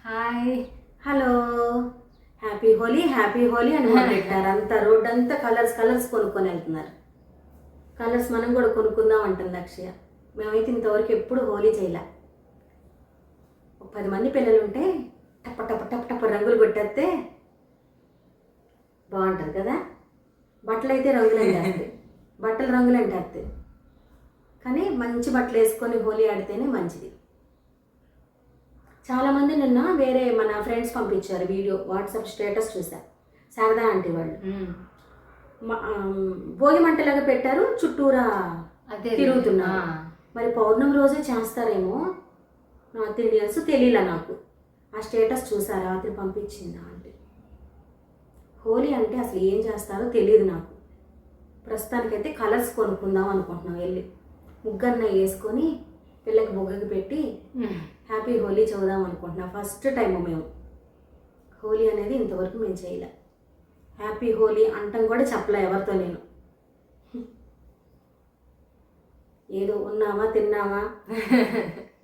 Hi. Hello, happy Holi అని మొదలెట్టారు. అంతా రోడ్ అంతా కలర్స్ కొనుక్కొని వెళ్తున్నారు. కలర్స్ మనం కూడా కొనుక్కుందాం అంటుంది అక్షయ. మేమైతే ఇంతవరకు ఎప్పుడు హోలీ చేయలే. ఒక 10 మంది పిల్లలు ఉంటే టప్ప టప్ప టప్ప టప్ప రంగులు కొట్టేస్తే బాగుంటుంది కదా. బట్టలు అయితే రంగులు అంటేస్తాయి, బట్టలు రంగులు అంటేస్తాయి. కానీ మంచి బట్టలు వేసుకొని హోలీ ఆడితేనే మంచిది. చాలామంది నిన్న వేరే మన ఫ్రెండ్స్ పంపించారు వీడియో, వాట్సాప్ స్టేటస్ చూసా. శారదా ఆంటీ వాళ్ళు భోగి మంటలాగా పెట్టారు, చుట్టూరా తిరుగుతున్నా. మరి పౌర్ణమి రోజే చేస్తారేమో నార్త్ ఇండియన్స్, తెలియలా నాకు. ఆ స్టేటస్ చూసా, రాత్రి పంపించింది ఆంటీ. హోలీ అంటే అసలు ఏం చేస్తారో తెలియదు నాకు. ప్రస్తుతానికైతే కలర్స్ కొనుక్కుందాం అనుకుంటున్నాం. వెళ్ళి ముగ్గన్న వేసుకొని పిల్లకి బొగ్గకి పెట్టి హ్యాపీ హోలీ చదువుదాం అనుకుంటున్నా. ఫస్ట్ టైం మేము హోలీ అనేది ఇంతవరకు మేము చేయలే. హ్యాపీ హోలీ అంటాం కూడా చెప్పలే ఎవరితో. నేను ఏదో ఉన్నామా, తిన్నామా,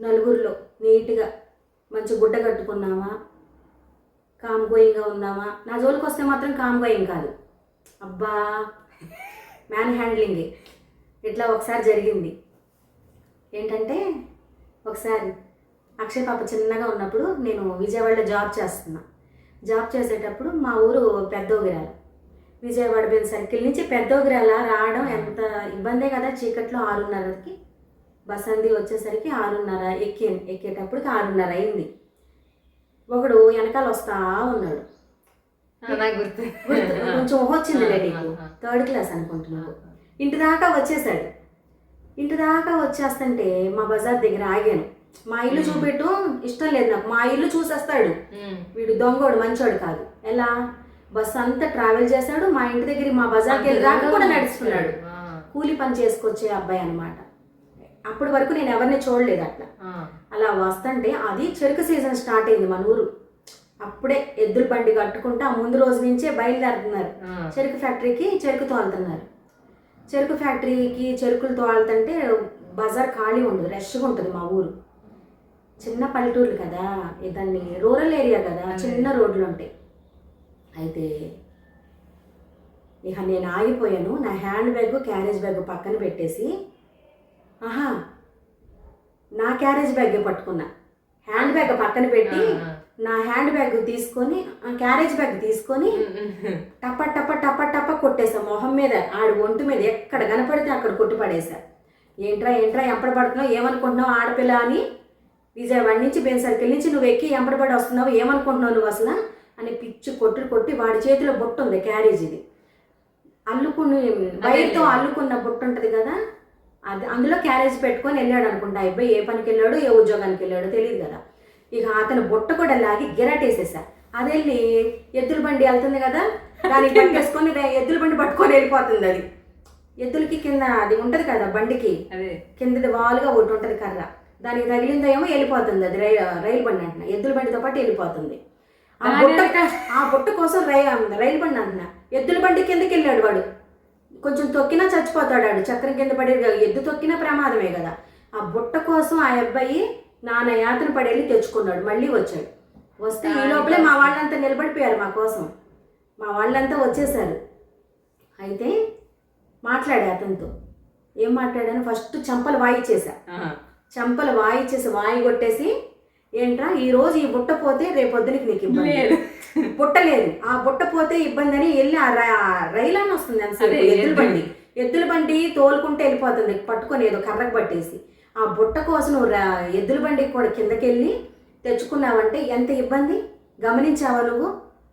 నలుగురిలో నీట్గా మంచి గుడ్డ కట్టుకున్నామా, కామ్ గోయింగ్గా ఉన్నామా. నా జోలికి వస్తే మాత్రం కామ్ గోయింగ్ కాదు, అబ్బా మ్యాన్ హ్యాండ్లింగ్. ఇట్లా ఒకసారి జరిగింది. ఏంటంటే ఒకసారి అక్షయ్ పాప చిన్నగా ఉన్నప్పుడు నేను విజయవాడలో జాబ్ చేసేటప్పుడు మా ఊరు పెద్దోగిరాల. విజయవాడ బెన్ సర్కిల్ నుంచి పెద్దోగిరాల రావడం ఎంత ఇబ్బందే కదా. చీకట్లో 6:30కి బస్ అంది వచ్చేసరికి 6:30 ఎక్కేటప్పటికి 6:30 అయింది. ఒకడు వెనకాల వస్తా ఉన్నాడు. గుర్తు కొంచెం వచ్చింది లేడీకు, 3rd క్లాస్ అనుకుంటున్నాడు. ఇంటి దాకా వచ్చేసాడు. ఇంటి దాకా వచ్చేస్తుంటే మా బజార్ దగ్గర ఆగాను. మా ఇల్లు చూపెట్టు ఇష్టం లేదు నాకు, మా ఇల్లు చూసేస్తాడు వీడు, దొంగోడు మంచోడు కాదు. ఎలా బస్సు అంతా ట్రావెల్ చేశాడు, మా ఇంటి దగ్గర మా బజార్కి వెళ్ళి దాకా కూడా నడుస్తున్నాడు. కూలి పని చేసుకొచ్చే అబ్బాయి అనమాట. అప్పటి వరకు నేను ఎవరిని చూడలేదు అట్లా. అలా వస్తుంటే అది చెరుకు సీజన్ స్టార్ట్ అయింది మన ఊరు. అప్పుడే ఎద్దుల బండి కట్టుకుంటూ ఆ ముందు రోజు నుంచే బయలుదేరుతున్నారు. చెరుకు ఫ్యాక్టరీకి చెరుకు తోలుతున్నారు. చెరుకు ఫ్యాక్టరీకి చెరుకులు తోలుతుంటే బజార్ ఖాళీ ఉండదు, రష్గా ఉంటుంది. మా ఊరు చిన్న పల్లెటూరు కదా, దాన్ని రూరల్ ఏరియా కదా, చిన్న రోడ్లు ఉంటాయి. అయితే ఇక నేను ఆగిపోయాను. నా హ్యాండ్ బ్యాగ్ క్యారేజ్ బ్యాగ్ పక్కన పెట్టేసి, నా క్యారేజ్ బ్యాగ్ పట్టుకున్నా. హ్యాండ్ బ్యాగ్ పక్కన పెట్టి నా హ్యాండ్ బ్యాగ్ తీసుకొని క్యారేజ్ బ్యాగ్ తీసుకొని టప్ప టప్ప టప్ప టప్ప కొట్టేసా మొహం మీద, ఆడు ఒంటి మీద ఎక్కడ కనపడితే అక్కడ కొట్టి పడేసా. ఏంట్రా ఎంపడ పడుతున్నావు, ఏమనుకుంటున్నావు ఆడపిల్ల అని. విజయవాడ నుంచి బెన్ సర్కిల్ నుంచి నువ్వు ఎక్కి ఎంపడబడి వస్తున్నావు, ఏమనుకుంటున్నావు నువ్వు అసలు అని పిచ్చి కొట్టి వాడి చేతిలో బొట్టు ఉంది, క్యారేజీది అల్లుకుని వైర్తో అల్లుకున్న బొట్టు ఉంటుంది కదా, అది అందులో క్యారేజ్ పెట్టుకొని వెళ్ళాడు అనుకుంటా. అబ్బాయి ఏ పనికి వెళ్ళాడు, ఏ ఉద్యోగానికి వెళ్ళాడో తెలియదు కదా. ఇక అతను బొట్ట కూడా లాగి గిరాటేసేసా. అది వెళ్ళి ఎద్దుల బండి వెళ్తుంది కదా, దానికి పట్టేసుకొని ఎద్దుల బండి పట్టుకొని వెళ్ళిపోతుంది. అది ఎద్దులకి కింద అది ఉంటుంది కదా బండికి, కిందది వాలుగా ఒకటి ఉంటుంది కర్ర, దానికి తగిలిందో ఏమో వెళ్ళిపోతుంది. అది రైలు బండి అంటున్నా, ఎద్దుల బండితో పాటు వెళ్ళిపోతుంది. ఆ బుట్ట కోసం రైలు బండి అంటున్నా, ఎద్దుల బండి కిందకి వెళ్ళాడు వాడు. కొంచెం తొక్కినా చచ్చిపోతాడు వాడు, చక్రం కింద పడే, ఎద్దు తొక్కినా ప్రమాదమే కదా. ఆ బుట్ట కోసం ఆ అబ్బాయి నాన్న యాతన పడేళ్ళి తెచ్చుకున్నాడు. మళ్ళీ వచ్చాడు. వస్తే ఈ లోపలే మా వాళ్ళంతా నిలబడిపోయారు మా కోసం. మా వాళ్ళంతా వచ్చేసారు. అయితే మాట్లాడే అతనితో. ఏం మాట్లాడాను, ఫస్ట్ చెంపలు వాయిచ్చేసా. చెంపలు వాయి కొట్టేసి, ఏంట్రా ఈరోజు ఈ బుట్ట పోతే రేపొద్దునికి నీకు ఇబ్బంది, బుట్ట లేదు, ఆ బుట్ట పోతే ఇబ్బంది అని వెళ్ళి ఆ రైలు అని వస్తుంది అని ఎద్దుల బండి తోలుకుంటే వెళ్ళిపోతుంది పట్టుకొని ఏదో కర్రకు పట్టేసి. ఆ బుట్ట కోసం నువ్వు ఎద్దుల బండికి కూడా కిందకి వెళ్ళి తెచ్చుకున్నావంటే ఎంత ఇబ్బంది గమనించావా నువ్వు.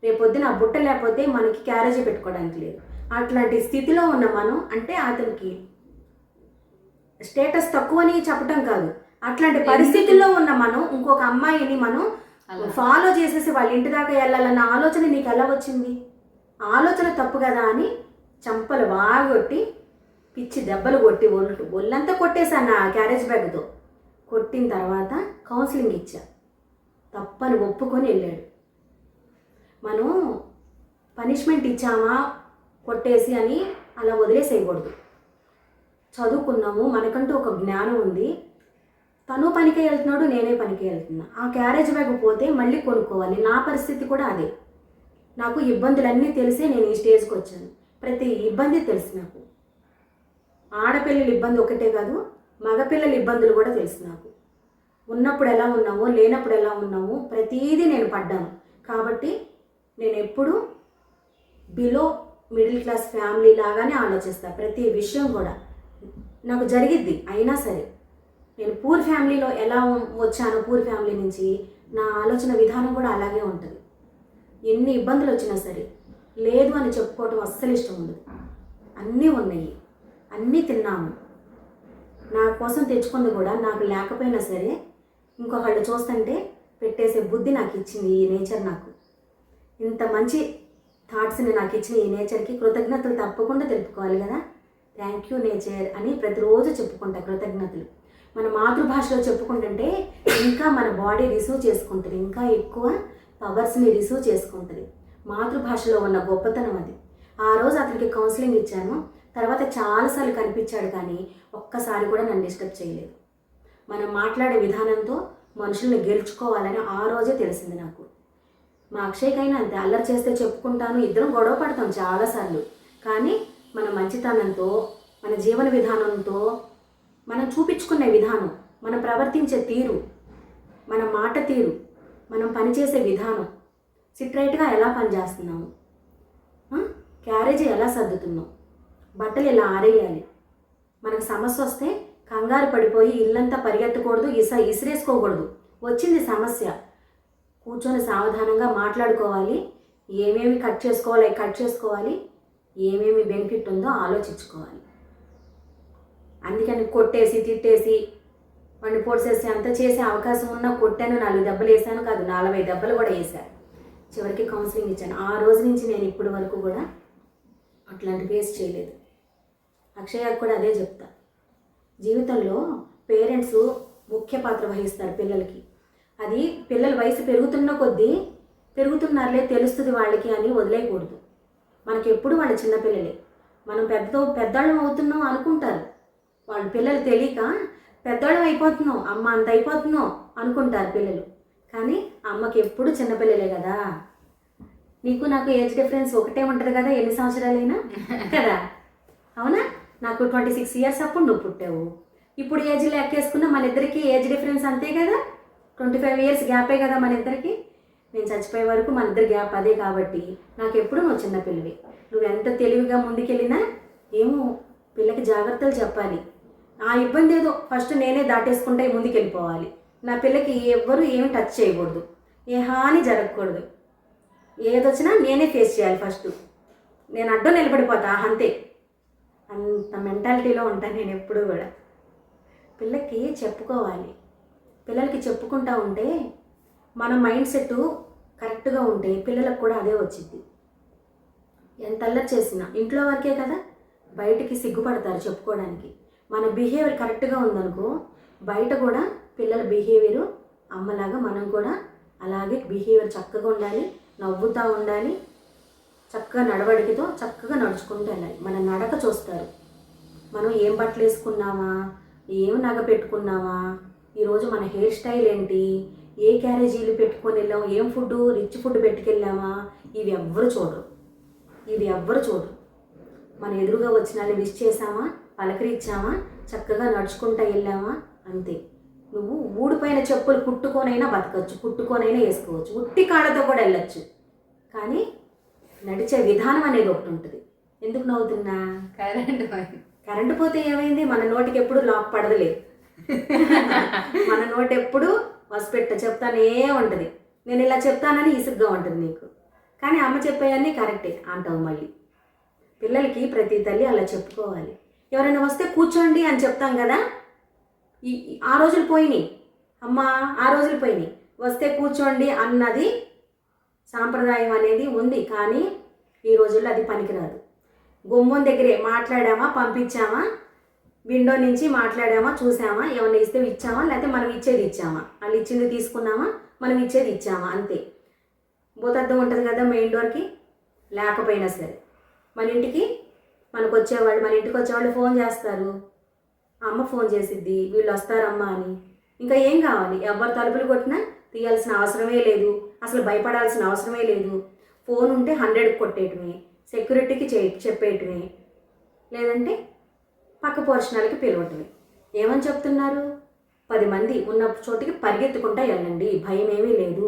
రేపొద్దున ఆ బుట్ట లేకపోతే మనకి క్యారేజీ పెట్టుకోవడానికి లేదు. అట్లాంటి స్థితిలో ఉన్న మనం, అంటే అతనికి స్టేటస్ తక్కువని చెప్పటం కాదు, అట్లాంటి పరిస్థితుల్లో ఉన్న మనం ఇంకొక అమ్మాయిని మనం ఫాలో చేసేసి వాళ్ళ ఇంటి దాకా వెళ్ళాలన్న ఆలోచన నీకు ఎలా వచ్చింది? ఆలోచన తప్పు కదా అని చంపలు బాగొట్టి పిచ్చి దెబ్బలు కొట్టి ఒళ్ళంతా కొట్టేశాను నా క్యారేజ్ బ్యాగ్తో. కొట్టిన తర్వాత కౌన్సిలింగ్ ఇచ్చా, తప్పని ఒప్పుకొని వెళ్ళాడు. మనం పనిష్మెంట్ ఇచ్చామా కొట్టేసి అని అలా వదిలేసేయకూడదు. చదువుకున్నాము, మనకంటూ ఒక జ్ఞానం ఉంది. తను పనికి వెళ్తున్నాడు, నేనే పనికి వెళ్తున్నా. ఆ క్యారేజ్ బ్యాగ్ పోతే మళ్ళీ కొనుక్కోవాలి. నా పరిస్థితి కూడా అదే. నాకు ఇబ్బందులన్నీ తెలిసే నేను ఈ స్టేజ్కి వచ్చాను. ప్రతి ఇబ్బంది తెలుసు నాకు. ఆడపిల్లల ఇబ్బంది ఒకటే కాదు, మగపిల్లల ఇబ్బందులు కూడా తెలుసు నాకు. ఉన్నప్పుడు ఎలా ఉన్నామో, లేనప్పుడు ఎలా ఉన్నామో ప్రతీదీ నేను పడ్డాను. కాబట్టి నేను ఎప్పుడు బిలో మిడిల్ క్లాస్ ఫ్యామిలీ లాగానే ఆలోచిస్తాను. ప్రతి విషయం కూడా నాకు జరిగిద్ది. అయినా సరే నేను పూర్ ఫ్యామిలీలో ఎలా వచ్చానో, పూర్ ఫ్యామిలీ నుంచి నా ఆలోచన విధానం కూడా అలాగే ఉంటుంది. ఎన్ని ఇబ్బందులు వచ్చినా సరే లేదు అని చెప్పుకోవటం అస్సలు ఇష్టం ఉండదు. అన్నీ ఉన్నాయి, అన్నీ తిన్నాము. నా కోసం తెచ్చుకుంది కూడా నాకు లేకపోయినా సరే ఇంకొకళ్ళు చూస్తుంటే పెట్టేసే బుద్ధి నాకు ఇచ్చింది ఈ నేచర్. నాకు ఇంత మంచి థాట్స్ని నాకు ఇచ్చిన ఈ నేచర్కి కృతజ్ఞతలు తప్పకుండా తెలుపుకోవాలి కదా. థ్యాంక్ యూ నేచర్ అని ప్రతిరోజు చెప్పుకుంటా కృతజ్ఞతలు. మన మాతృభాషలో చెప్పుకుంటుంటే ఇంకా మన బాడీ రిసీవ్ చేసుకుంటుంది, ఇంకా ఎక్కువ పవర్స్ని రిసీవ్ చేసుకుంటుంది. మాతృభాషలో ఉన్న గొప్పతనం అది. ఆ రోజు అతనికి కౌన్సిలింగ్ ఇచ్చాను. తర్వాత చాలాసార్లు కనిపించాడు, కానీ ఒక్కసారి కూడా నన్ను డిస్టర్బ్ చేయలేదు. మనం మాట్లాడే విధానంతో మనుషుల్ని గెలుచుకోవాలని ఆ రోజే తెలిసింది నాకు. మా అక్షయ్కైనా అంతే. అల్లరి చేస్తే చెప్పుకుంటాను, ఇద్దరం గొడవ పడతాం చాలాసార్లు. కానీ మన మంచితనంతో, మన జీవన విధానంతో, మనం చూపించుకునే విధానం, మనం ప్రవర్తించే తీరు, మన మాట తీరు, మనం పనిచేసే విధానం, సిట్రైట్గా ఎలా పనిచేస్తున్నాము, క్యారేజీ ఎలా సర్దుతున్నాం, బట్టలు ఎలా ఆరేయాలి, మనకు సమస్య వస్తే కంగారు పడిపోయి ఇల్లంతా పరిగెత్తకూడదు, ఇసిరేసుకోకూడదు. వచ్చింది సమస్య, కూర్చొని సావధానంగా మాట్లాడుకోవాలి. ఏమేమి కట్ చేసుకోవాలి, ఏమేమి బెనిఫిట్ ఉందో ఆలోచించుకోవాలి. అందుకని కొట్టేసి తిట్టేసి వాడిని పొడిసేసి అంత చేసే అవకాశం ఉన్నా కొట్టాను, 4 దెబ్బలు వేసాను కాదు, 40 దెబ్బలు కూడా వేశాను. చివరికి కౌన్సిలింగ్ ఇచ్చాను. ఆ రోజు నుంచి నేను ఇప్పటి వరకు కూడా అట్లాంటి ఫేస్ చేయలేదు. అక్షయ్కి కూడా అదే చెప్తా. జీవితంలో పేరెంట్స్ ముఖ్య పాత్ర వహిస్తారు పిల్లలకి. అది పిల్లల వయసు పెరుగుతున్న కొద్దీ పెరుగుతున్నారులే తెలుస్తుంది వాళ్ళకి అని వదిలేయకూడదు. మనకి ఎప్పుడు వాళ్ళ చిన్నపిల్లలే. మనం పెద్దవాళ్ళం అవుతున్నాం అనుకుంటారు వాళ్ళు. పిల్లలు తెలియక పెద్దవాళ్ళం అయిపోతున్నాం, అమ్మ అంత అయిపోతున్నాం అనుకుంటారు పిల్లలు. కానీ అమ్మకి ఎప్పుడు చిన్నపిల్లలే కదా. నీకు నాకు ఏజ్ డిఫరెన్స్ ఒకటే ఉంటుంది కదా, ఎన్ని సంవత్సరాలైనా కదా. అవునా? నాకు 26 ఇయర్స్ అప్పుడు నువ్వు పుట్టావు. ఇప్పుడు ఏజ్ లెక్కేసుకున్నా మన ఇద్దరికి ఏజ్ డిఫరెన్స్ అంతే కదా, 25 ఇయర్స్ గ్యాపే కదా మన ఇద్దరికి. నేను చచ్చిపోయే వరకు మన ఇద్దరు గ్యాప్ అదే. కాబట్టి నాకు ఎప్పుడు నువ్వు చిన్నపిల్లవి. నువ్వు ఎంత తెలివిగా ముందుకెళ్ళినా ఏమో పిల్లకి జాగ్రత్తలు చెప్పాలి. ఆ ఇబ్బంది ఏదో ఫస్ట్ నేనే దాటేసుకుంటే ముందుకెళ్ళిపోవాలి. నా పిల్లకి ఎవ్వరూ ఏమి టచ్ చేయకూడదు, ఏ హాని జరగకూడదు. ఏదొచ్చినా నేనే ఫేస్ చేయాలి ఫస్ట్. నేను అడ్డం నిలబడిపోతా అంతే. అంత మెంటాలిటీలో ఉంటాను నేను ఎప్పుడు కూడా. పిల్లకి చెప్పుకోవాలి. పిల్లలకి చెప్పుకుంటా ఉంటే మన మైండ్ సెట్ కరెక్ట్గా ఉంటే పిల్లలకు కూడా అదే వచ్చింది. ఎంత అల్లరి చేసినా ఇంట్లో వరకే కదా, బయటికి సిగ్గుపడతారు చెప్పుకోవడానికి. మన బిహేవియర్ కరెక్ట్గా ఉందనుకో, బయట కూడా పిల్లల బిహేవియరు అమ్మలాగా మనం కూడా అలాగే బిహేవియర్ చక్కగా ఉండాలి, నవ్వుతూ ఉండాలి, చక్కగా నడవడికతో చక్కగా నడుచుకుంటూ వెళ్ళాలి. మన నడక చూస్తారు. మనం ఏం బట్టలు వేసుకున్నామా, ఏం నగ పెట్టుకున్నామా, ఈరోజు మన హెయిర్ స్టైల్ ఏంటి, ఏ క్యారేజీలు పెట్టుకొని వెళ్ళాము, ఏం ఫుడ్ రిచ్ ఫుడ్ పెట్టుకెళ్ళామా, ఇవి ఎవ్వరు చూడరు. మన ఎదురుగా వచ్చిన వాళ్ళు విష్ చేసామా, పలకరించామా, చక్కగా నడుచుకుంటూ వెళ్ళామా, అంతే. నువ్వు ఊడిపోయిన చెప్పులు కుట్టుకొనైనా బతకచ్చు, కుట్టుకొనైనా వేసుకోవచ్చు, ఉట్టి కాళ్ళతో కూడా వెళ్ళచ్చు. కానీ నడిచే విధానం అనేది ఒకటి ఉంటుంది. ఎందుకు నవ్వుతున్నా? కరెంటు పోతే ఏమైంది? మన నోటికి ఎప్పుడు లాక్ పడదులే. మన నోటి ఎప్పుడు వసిపెట్ట చెప్తానే ఉంటుంది. నేను ఇలా చెప్తానని ఇసుగ్గా ఉంటుంది నీకు, కానీ అమ్మ చెప్పేవన్నీ కరెక్టే అంటావు మళ్ళీ. పిల్లలకి ప్రతి తల్లి అలా చెప్పుకోవాలి. ఎవరైనా వస్తే కూర్చోండి అని చెప్తాం కదా, ఆ రోజులు పోయినాయి అమ్మ, ఆ రోజులు పోయినాయి. వస్తే కూర్చోండి అన్నది సాంప్రదాయం అనేది ఉంది, కానీ ఈ రోజుల్లో అది పనికిరాదు. గుమ్మం దగ్గరే మాట్లాడామా, పంపించామా, విండో నుంచి మాట్లాడామా, చూసామా, ఏమైనా ఇస్తే ఇచ్చామా, లేకపోతే మనం ఇచ్చేది ఇచ్చామా, వాళ్ళు ఇచ్చింది తీసుకున్నామా, మనం ఇచ్చేది ఇచ్చామా, అంతే. భూతద్దం ఉంటుంది కదా మెయిన్ డోర్కి, లేకపోయినా సరే మన ఇంటికి మన ఇంటికి వచ్చేవాళ్ళు ఫోన్ చేస్తారు, అమ్మ ఫోన్ చేసిద్ది, వీళ్ళు వస్తారమ్మా అని. ఇంకా ఏం కావాలి? ఎవరు తలుపులు కొట్టినా తీయాల్సిన అవసరమే లేదు, అసలు భయపడాల్సిన అవసరమే లేదు. ఫోన్ ఉంటే 100కి కొట్టేయటమే, సెక్యూరిటీకి చెప్పేయటమే, లేదంటే పక్క పోర్షనాలకి పిలవటమే. ఏమని చెప్తున్నారు? 10 మంది ఉన్న చోటికి పరిగెత్తుకుంటా వెళ్ళండి, భయం ఏమీ లేదు.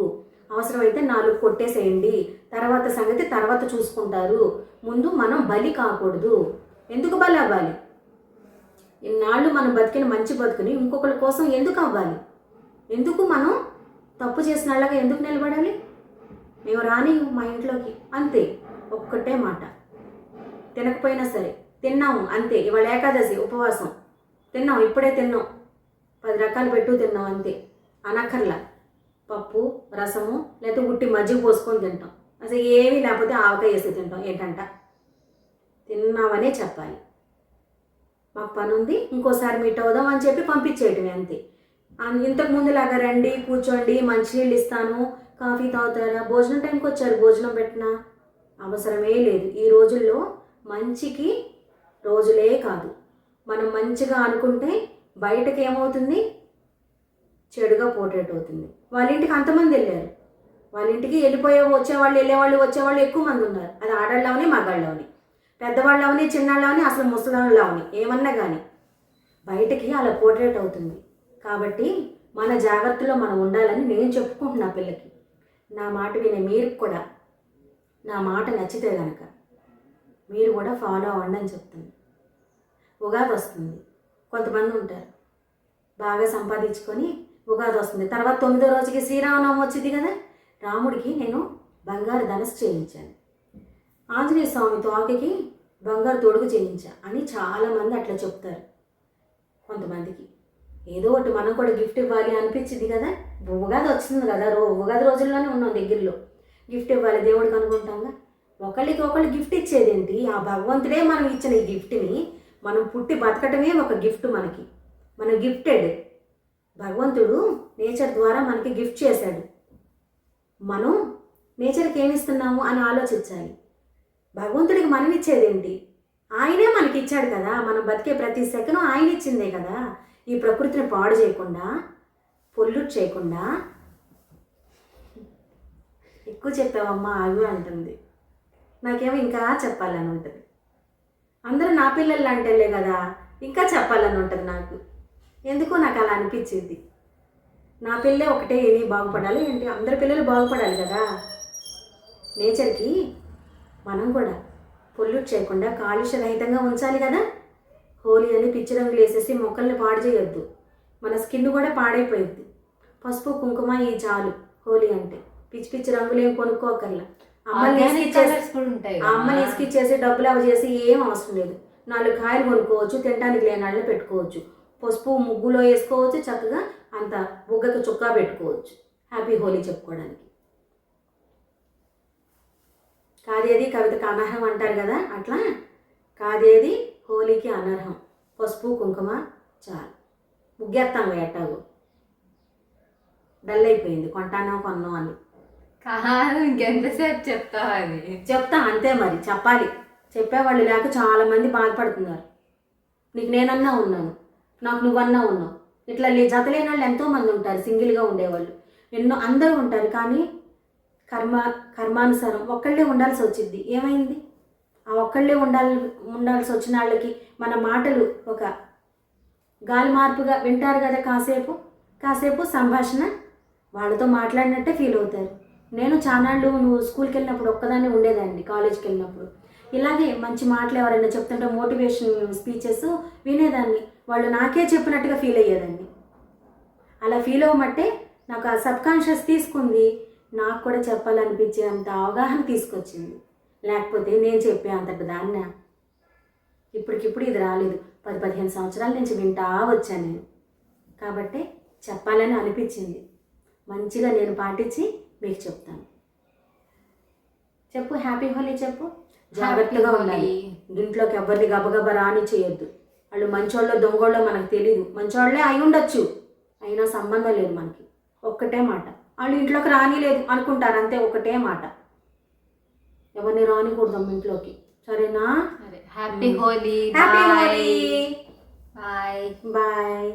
అవసరమైతే 4 కొట్టేసేయండి, తర్వాత సంగతి తర్వాత చూసుకుంటారు. ముందు మనం బలి కాకూడదు. ఎందుకు బలి అవ్వాలి? ఇన్నాళ్ళు మనం బతికిన మంచి బతుకుని ఇంకొకరి కోసం ఎందుకు అవ్వాలి? ఎందుకు మనం తప్పు చేసిన వాళ్ళగా ఎందుకు నిలబడాలి? మేము రాని మా ఇంట్లోకి, అంతే. ఒక్కటే మాట. తినకపోయినా సరే తిన్నాము అంతే. ఇవాళ ఏకాదశి ఉపవాసం, తిన్నాం, ఇప్పుడే తిన్నాం, 10 రకాలు పెట్టు తిన్నాం అంతే. అనక్కర్లా పప్పు రసము లేకపోతే ఉట్టి మజ్జిగ పోసుకొని తింటాం. అసలు ఏమీ లేకపోతే ఆవకాయ వేసి తింటాం. ఏంటంట? తిన్నామనే చెప్పాలి. మాకు పని ఉంది, ఇంకోసారి మీట్ అవుదాం అని చెప్పి పంపించేయటమే అంతే. ఇంతకు ముందులాగా రండి, కూర్చోండి, మంచినీళ్ళు ఇస్తాను, కాఫీ తాగుతారా, భోజనం టైంకి వచ్చారు, భోజనం పెట్టినా అవసరమే లేదు. ఈ రోజుల్లో మంచికి రోజులే కాదు. మనం మంచిగా అనుకుంటే బయటకు ఏమవుతుంది? చెడుగా పోర్ట్రేట్ అవుతుంది. వాళ్ళ ఇంటికి అంతమంది వెళ్ళారు, వాళ్ళ ఇంటికి వచ్చేవాళ్ళు వెళ్ళేవాళ్ళు ఎక్కువ మంది ఉన్నారు. అది ఆడళ్ళవని మగాళ్ళవని, పెద్దవాళ్ళవని చిన్నాళ్ళవని, అసలు ముసలాళ్ళవని, ఏమన్నా కానీ బయటకి అలా పోర్ట్రేట్ అవుతుంది. కాబట్టి మన జాగ్రత్తలో మనం ఉండాలని నేను చెప్పుకుంటున్నా పిల్లకి. నా మాట వినే మీరు కూడా, నా మాట నచ్చితే కనుక మీరు కూడా ఫాలో అవ్వండి అని చెప్తుంది. ఉగాది వస్తుంది, కొంతమంది ఉంటారు బాగా సంపాదించుకొని ఉగాది వస్తుంది, తర్వాత 9వ రోజుకి శ్రీరామనవమి వచ్చింది కదా, రాముడికి నేను బంగారు ధనుసు చేయించాను, ఆంజనేయ స్వామి తోకకి బంగారు తొడుగు చేయించా అని చాలామంది అట్లా చెప్తారు. కొంతమందికి ఏదో ఒకటి మనం కూడా గిఫ్ట్ ఇవ్వాలి అనిపించింది కదా, ఉగాది వచ్చింది కదా, ఉగాది రోజుల్లోనే ఉన్నాం దగ్గరలో, గిఫ్ట్ ఇవ్వాలి దేవుడికి అనుకుంటాంగా. ఒకళ్ళకి ఒకళ్ళు గిఫ్ట్ ఇచ్చేదేంటి? ఆ భగవంతుడే మనం ఇచ్చిన ఈ గిఫ్ట్ని, మనం పుట్టి బతకటమే ఒక గిఫ్ట్ మనకి. మనం గిఫ్టెడ్. భగవంతుడు నేచర్ ద్వారా మనకి గిఫ్ట్ చేశాడు. మనం నేచర్కి ఏమిస్తున్నాము అని ఆలోచించాలి. భగవంతుడికి మనం ఇచ్చేదేంటి? ఆయనే మనకి ఇచ్చాడు కదా. మనం బతికే ప్రతి సెకను ఆయన ఇచ్చిందే కదా. ఈ ప్రకృతిని పాడు చేయకుండా, పొల్యూట్ చేయకుండా. ఎక్కువ చెప్పావమ్మా ఆగు అంటుంది. నాకేమో ఇంకా చెప్పాలని ఉంటుంది. అందరూ నా పిల్లలు అంటేలే కదా, ఇంకా చెప్పాలని ఉంటుంది నాకు. ఎందుకో నాకు అలా అనిపించింది. నా పిల్లే ఒకటే ఏమి బాగుపడాలి ఏంటి, అందరి పిల్లలు బాగుపడాలి కదా. నేచర్కి మనం కూడా పొల్యూట్ చేయకుండా కాలుష్యరహితంగా ఉంచాలి కదా. హోలీ అని పిచ్చి రంగులు వేసేసి మొక్కల్ని పాడు చేయొద్దు. మన స్కిన్ కూడా పాడైపోయింది. పసుపు కుంకుమ ఈ చాలు హోలీ అంటే. పిచ్చి పిచ్చి రంగులు ఏం కొనుక్కోకర్లా. అమ్మని ఇసుకిచ్చేసి డబ్బులు అవి చేసి ఏం అవసరం లేదు. 4 కాయలు కొనుక్కోవచ్చు, తినడానికి లేని వాళ్ళు పెట్టుకోవచ్చు, పసుపు ముగ్గులో వేసుకోవచ్చు, చక్కగా అంత బుగ్గకి చుక్కా పెట్టుకోవచ్చు, హ్యాపీ హోలీ చెప్పుకోవడానికి. కాదేది కవితకు అనర్హం అంటారు కదా, అట్లా కాదేది హోలీకి అనర్హం. పసుపు కుంకుమ చాలు. ముగ్గేస్తాం ఎట్టాగు. డల్ అయిపోయింది కొంటానో కొన్నో అని. కాదు, ఇంకెంతసేపు చెప్తావా? అది చెప్తా అంతే, మరి చెప్పాలి. చెప్పేవాళ్ళు లేక చాలామంది బాధపడుతున్నారు. నీకు నేనన్నా ఉన్నాను, నాకు నువ్వన్నా ఉన్నావు. ఇట్లా జతలేని వాళ్ళు ఎంతోమంది ఉంటారు, సింగిల్గా ఉండేవాళ్ళు అందరూ ఉంటారు. కానీ కర్మానుసారం ఒక్కళ్ళే ఉండాల్సి వచ్చింది. ఏమైంది? ఆ ఒక్కళ్ళే ఉండాల్సి వచ్చిన వాళ్ళకి మన మాటలు ఒక గాలి మార్పుగా వింటారు కదా. కాసేపు సంభాషణ వాళ్ళతో మాట్లాడినట్టే ఫీల్ అవుతారు. నేను చానాళ్ళు నువ్వు స్కూల్కి వెళ్ళినప్పుడు ఒక్కదాన్ని ఉండేదాన్ని, కాలేజ్కి వెళ్ళినప్పుడు ఇలాగే మంచి మాటలు ఎవరైనా చెప్తుంటే మోటివేషన్ స్పీచెస్ వినేదాన్ని. వాళ్ళు నాకే చెప్పినట్టుగా ఫీల్ అయ్యేదాన్ని. అలా ఫీల్ అవ్వమంటే నాకు ఆ సబ్కాన్షియస్ తీసుకుంది, నాకు కూడా చెప్పాలనిపించే అంత అవగాహన తీసుకొచ్చింది. లేకపోతే నేను చెప్పే అంతటి దాన్ని ఇప్పటికిప్పుడు ఇది రాలేదు. 10-15 సంవత్సరాల నుంచి వింటా వచ్చాను నేను. కాబట్టి చెప్పాలని అనిపించింది. మంచిగా నేను పాటించి మీకు చెప్తాను. చెప్పు, హ్యాపీ హోలీ చెప్పు. జాగ్రత్తగా ఉండాలి. ఇంట్లోకి ఎవరిని గబగబా రాని చేయొద్దు. వాళ్ళు మంచోళ్ళో దొంగోళ్ళో మనకు తెలియదు. మంచోళ్ళే అయి ఉండొచ్చు, అయినా సంబంధం లేదు మనకి. ఒక్కటే మాట, వాళ్ళు ఇంట్లోకి రానిలేదు అనుకుంటారు అంతే. ఒకటే మాట, ఎవరిని రానికూడదు ఇంట్లోకి. సరేనా? Happy Holi. Happy Holi. Bye bye.